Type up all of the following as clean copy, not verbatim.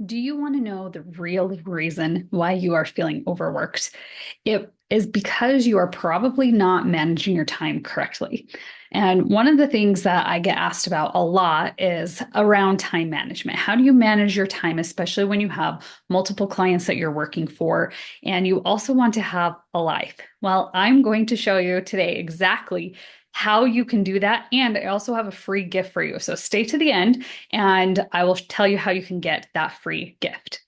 Do you want to know the real reason why you are feeling overworked? It is because you are probably not managing your time correctly. And one of the things that I get asked about a lot is around time management. How do you manage your time, especially when you have multiple clients that you're working for and you also want to have a life? Well, I'm going to show you today exactly how you can do that. And I also have a free gift for you. So stay to the end and I will tell you how you can get that free gift.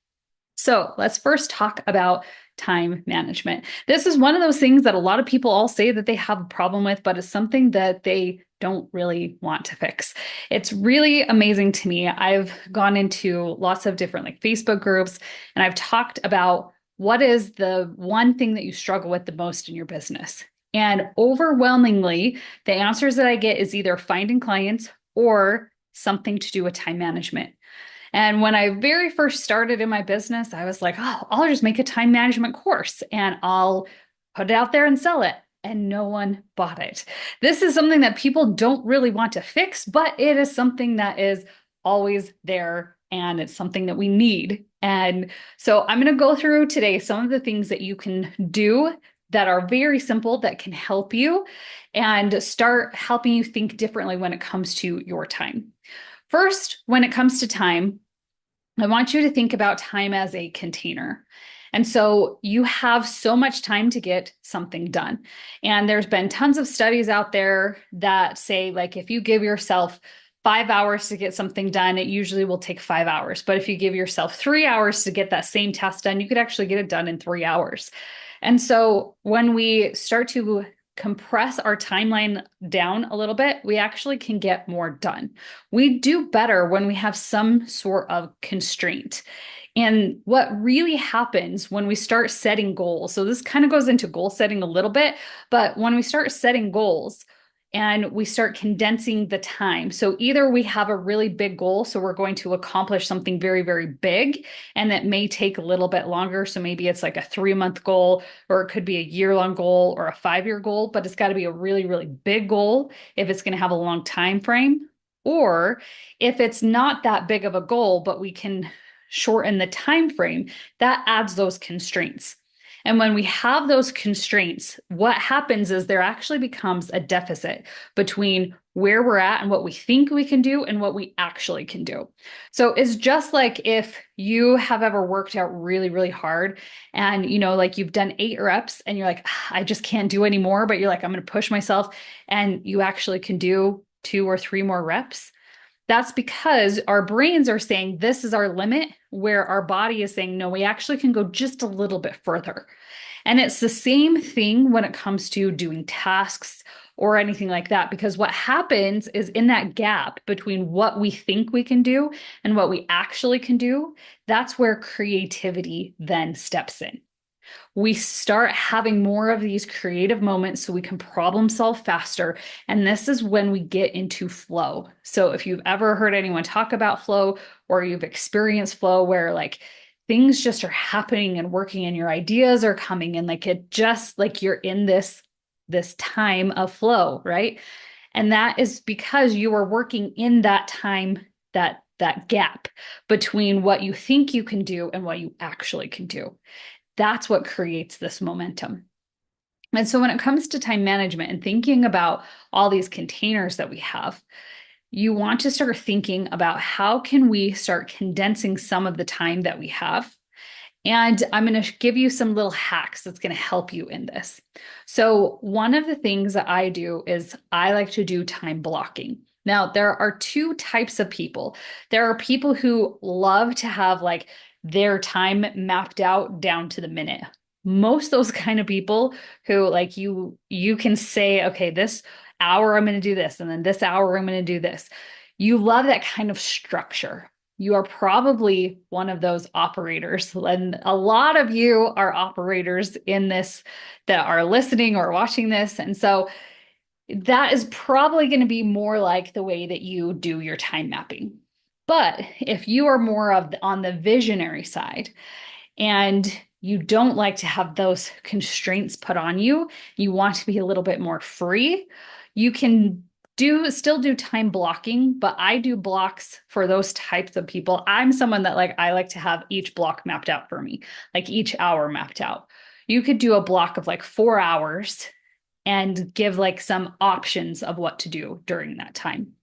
So let's first talk about time management. This is one of those things that a lot of people all say that they have a problem with, but it's something that they don't really want to fix. It's really amazing to me. I've gone into lots of different like Facebook groups and I've talked about what is the one thing that you struggle with the most in your business. And overwhelmingly, the answers that I get is either finding clients or something to do with time management. And when I very first started in my business, I was like, oh, I'll just make a time management course and I'll put it out there and sell it. And no one bought it. This is something that people don't really want to fix, but it is something that is always there and it's something that we need. And so I'm going to go through today some of the things that you can do that are very simple that can help you and start helping you think differently when it comes to your time. First, when it comes to time, I want you to think about time as a container. And so you have so much time to get something done. And there's been tons of studies out there that say, like, if you give yourself 5 hours to get something done, it usually will take 5 hours. But if you give yourself 3 hours to get that same task done, you could actually get it done in 3 hours. And so when we start to compress our timeline down a little bit, we actually can get more done. We do better when we have some sort of constraint. And what really happens when we start setting goals, so this kind of goes into goal setting a little bit, but when we start setting goals, and we start condensing the time. So either we have a really big goal, so we're going to accomplish something very, very big, and that may take a little bit longer. So maybe it's like a 3 month goal, or it could be a year-long goal or a 5 year goal, but it's got to be a really, really big goal if it's going to have a long time frame. Or if it's not that big of a goal, but we can shorten the time frame, that adds those constraints. And when we have those constraints, what happens is there actually becomes a deficit between where we're at and what we think we can do and what we actually can do. So it's just like if you have ever worked out really, really hard and, like you've done 8 reps and you're like, I just can't do anymore, but you're like, I'm going to push myself and you actually can do 2 or 3 more reps. That's because our brains are saying this is our limit, where our body is saying, no, we actually can go just a little bit further. And it's the same thing when it comes to doing tasks or anything like that, because what happens is in that gap between what we think we can do and what we actually can do, that's where creativity then steps in. We start having more of these creative moments so we can problem solve faster. And this is when we get into flow. So if you've ever heard anyone talk about flow or you've experienced flow where like things just are happening and working and your ideas are coming and like it just like you're in this time of flow, right? And that is because you are working in that time, that gap between what you think you can do and what you actually can do. That's what creates this momentum. And so when it comes to time management and thinking about all these containers that we have, you want to start thinking about how can we start condensing some of the time that we have. And I'm going to give you some little hacks that's going to help you in this. So one of the things that I do is I like to do time blocking. Now, there are two types of people. There are people who love to have like their time mapped out down to the minute. Most those kind of people who like you can say, okay, this hour I'm going to do this, and then this hour I'm going to do this. You love that kind of structure. You are probably one of those operators. And a lot of you are operators in this that are listening or watching this. And so that is probably going to be more like the way that you do your time mapping. But if you are more of on the visionary side and you don't like to have those constraints put on you, you want to be a little bit more free, you can still do time blocking, but I do blocks for those types of people. I'm someone that I like to have each block mapped out for me, like each hour mapped out. You could do a block of like 4 hours and give like some options of what to do during that time.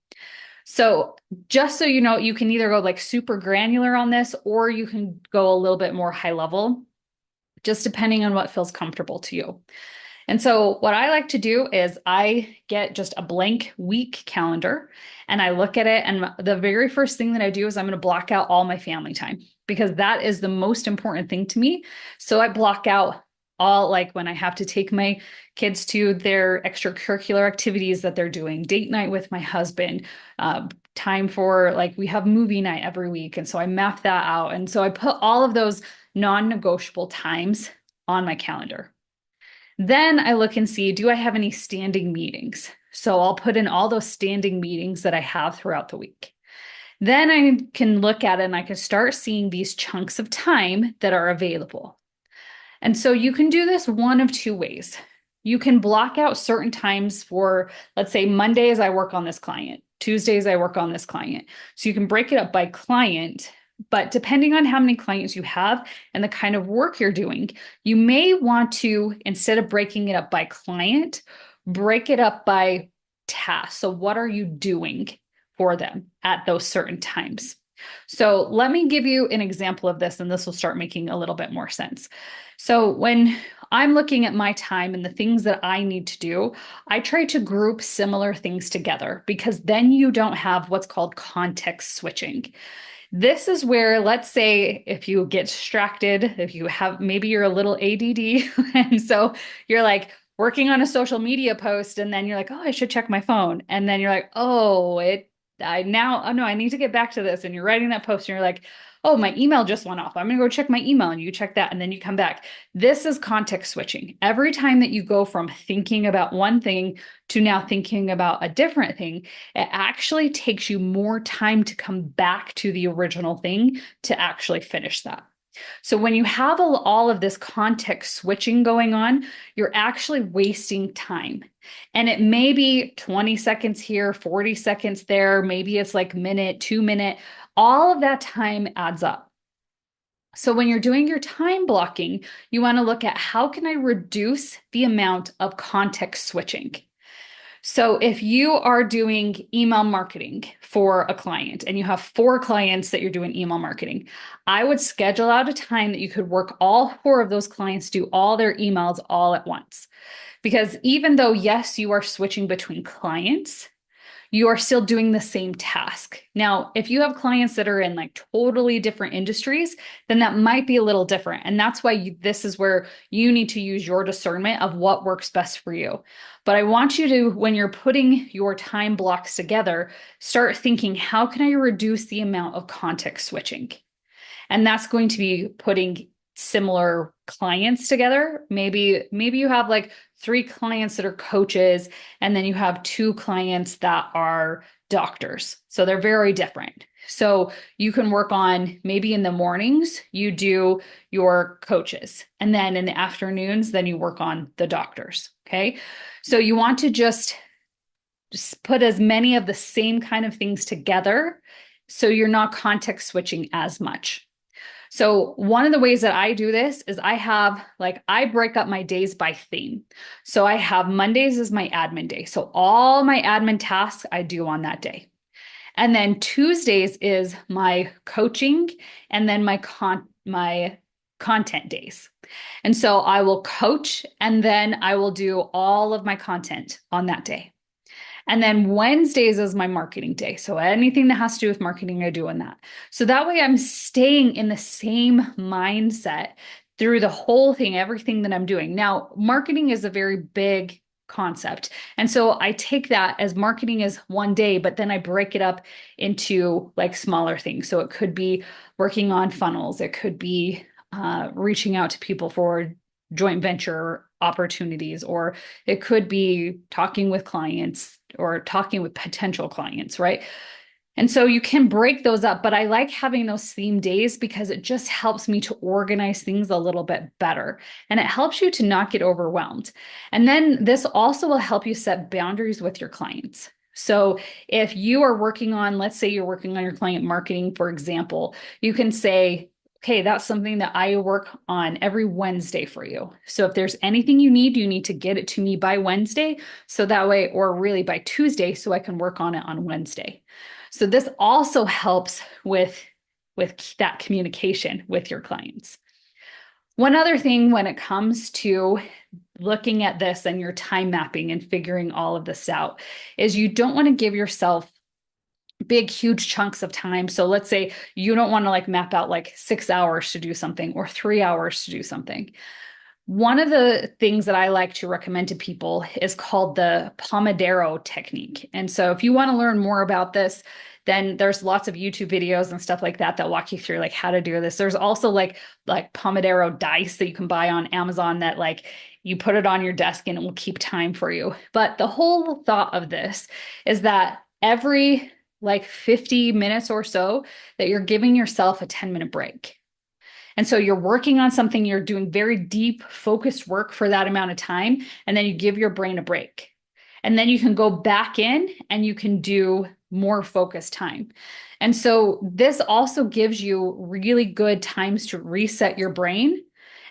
So just so you know, you can either go like super granular on this, or you can go a little bit more high level, just depending on what feels comfortable to you. And so what I like to do is I get just a blank week calendar and I look at it. And the very first thing that I do is I'm going to block out all my family time, because that is the most important thing to me. So I block out all, like when I have to take my kids to their extracurricular activities that they're doing, date night with my husband, time for like we have movie night every week. And so I map that out. And so I put all of those non-negotiable times on my calendar. Then I look and see, do I have any standing meetings? So I'll put in all those standing meetings that I have throughout the week. Then I can look at it and I can start seeing these chunks of time that are available. And so you can do this one of two ways. You can block out certain times for, let's say, Mondays, I work on this client. Tuesdays, I work on this client. So you can break it up by client. But depending on how many clients you have and the kind of work you're doing, you may want to, instead of breaking it up by client, break it up by task. So what are you doing for them at those certain times? So let me give you an example of this, and this will start making a little bit more sense. So when I'm looking at my time and the things that I need to do, I try to group similar things together, because then you don't have what's called context switching. This is where, let's say, if you get distracted, if you have, maybe you're a little ADD, and so you're like working on a social media post, and then you're like, oh, I should check my phone. And then you're like, oh, no, I need to get back to this. And you're writing that post, and you're like, oh, my email just went off. I'm going to go check my email. And you check that, and then you come back. This is context switching. Every time that you go from thinking about one thing to now thinking about a different thing, it actually takes you more time to come back to the original thing to actually finish that. So when you have all of this context switching going on, you're actually wasting time. And it may be 20 seconds here, 40 seconds there. Maybe it's like minute, 2 minute. All of that time adds up. So when you're doing your time blocking, you want to look at how can I reduce the amount of context switching. So if you are doing email marketing for a client and you have 4 clients that you're doing email marketing, I would schedule out a time that you could work all 4 of those clients, do all their emails all at once. Because even though, yes, you are switching between clients, you are still doing the same task. Now, if you have clients that are in like totally different industries, then that might be a little different. And that's why this is where you need to use your discernment of what works best for you. But I want you to, when you're putting your time blocks together, start thinking, how can I reduce the amount of context switching? And that's going to be putting similar clients together. Maybe you have like 3 clients that are coaches, and then you have 2 clients that are doctors. So they're very different. So you can work on, maybe in the mornings, you do your coaches, and then in the afternoons, then you work on the doctors. Okay. So you want to just put as many of the same kind of things together, so you're not context switching as much. So one of the ways that I do this is I break up my days by theme. So I have Mondays as my admin day. So all my admin tasks I do on that day. And then Tuesdays is my coaching, and then my content days. And so I will coach, and then I will do all of my content on that day. And then Wednesdays is my marketing day. So anything that has to do with marketing, I do in that. So that way I'm staying in the same mindset through the whole thing, everything that I'm doing. Now, marketing is a very big concept. And so I take that as marketing is one day, but then I break it up into like smaller things. So it could be working on funnels. It could be reaching out to people for joint venture opportunities, or it could be talking with clients or talking with potential clients, right? And so you can break those up, but I like having those theme days because it just helps me to organize things a little bit better, and it helps you to not get overwhelmed. And then this also will help you set boundaries with your clients. So if you are working on, let's say you're working on your client marketing, for example, you can say, okay, that's something that I work on every Wednesday for you. So if there's anything you need to get it to me by Wednesday. So that way, or really by Tuesday, so I can work on it on Wednesday. So this also helps with that communication with your clients. One other thing when it comes to looking at this and your time mapping and figuring all of this out is you don't want to give yourself big, huge chunks of time. So let's say you don't want to like map out like 6 hours to do something or 3 hours to do something. One of the things that I like to recommend to people is called the Pomodoro technique. And so if you want to learn more about this, then there's lots of YouTube videos and stuff like that that walk you through like how to do this. There's also like Pomodoro dice that you can buy on Amazon that like you put it on your desk and it will keep time for you. But the whole thought of this is that every like 50 minutes or so that you're giving yourself a 10-minute break. And so you're working on something, you're doing very deep, focused work for that amount of time, and then you give your brain a break. And then you can go back in and you can do more focused time. And so this also gives you really good times to reset your brain.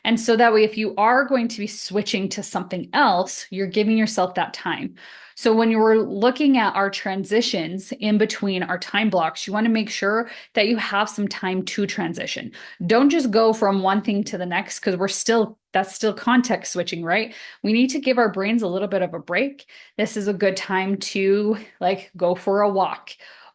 And so that way, if you are going to be switching to something else, you're giving yourself that time. So when you're looking at our transitions in between our time blocks, you want to make sure that you have some time to transition. Don't just go from one thing to the next because that's still context switching, right? We need to give our brains a little bit of a break. This is a good time to like go for a walk,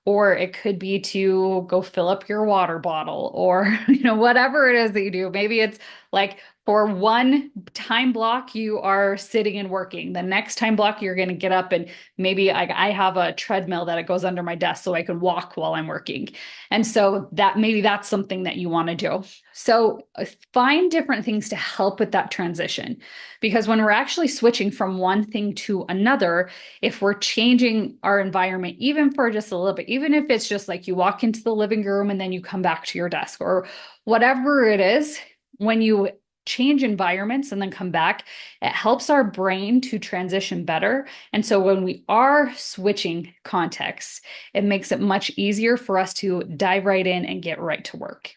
or it could be to go fill up your water bottle, or whatever it is that you do. Maybe it's like for one time block you are sitting and working. The next time block you're going to get up and maybe I have a treadmill that it goes under my desk so I can walk while I'm working. And so that maybe that's something that you want to do. So find different things to help with that transition, because when we're actually switching from one thing to another, if we're changing our environment, even for just a little bit, even if it's just like you walk into the living room and then you come back to your desk or whatever it is, when you change environments and then come back, it helps our brain to transition better. And so when we are switching contexts, it makes it much easier for us to dive right in and get right to work.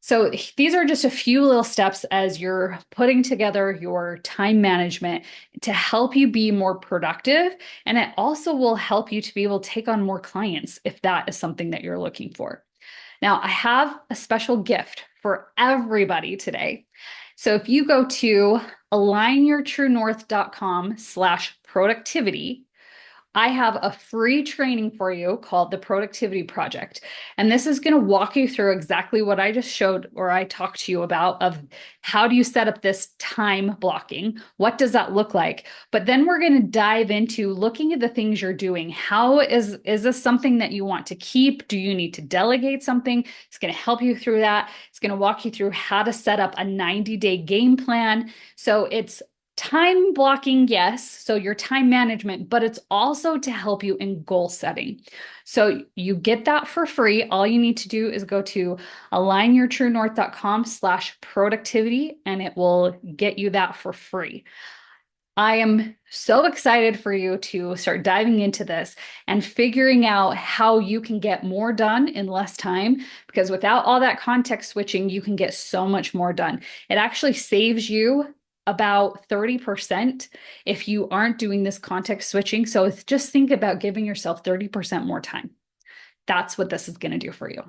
So these are just a few little steps as you're putting together your time management to help you be more productive. And it also will help you to be able to take on more clients if that is something that you're looking for. Now, I have a special gift for everybody today. So if you go to alignyourtruenorth.com/productivity, I have a free training for you called the Productivity Project. And this is going to walk you through exactly what I just showed or I talked to you about of how do you set up this time blocking? What does that look like? But then we're going to dive into looking at the things you're doing. How is this something that you want to keep? Do you need to delegate something? It's going to help you through that. It's going to walk you through how to set up a 90-day game plan. So it's time blocking, yes, so your time management, but it's also to help you in goal setting. So you get that for free. All you need to do is go to alignyourtruenorth.com/productivity and it will get you that for free. I am so excited for you to start diving into this and figuring out how you can get more done in less time, because without all that context switching, you can get so much more done. It actually saves you about 30% if you aren't doing this context switching. So just think about giving yourself 30% more time. That's what this is going to do for you.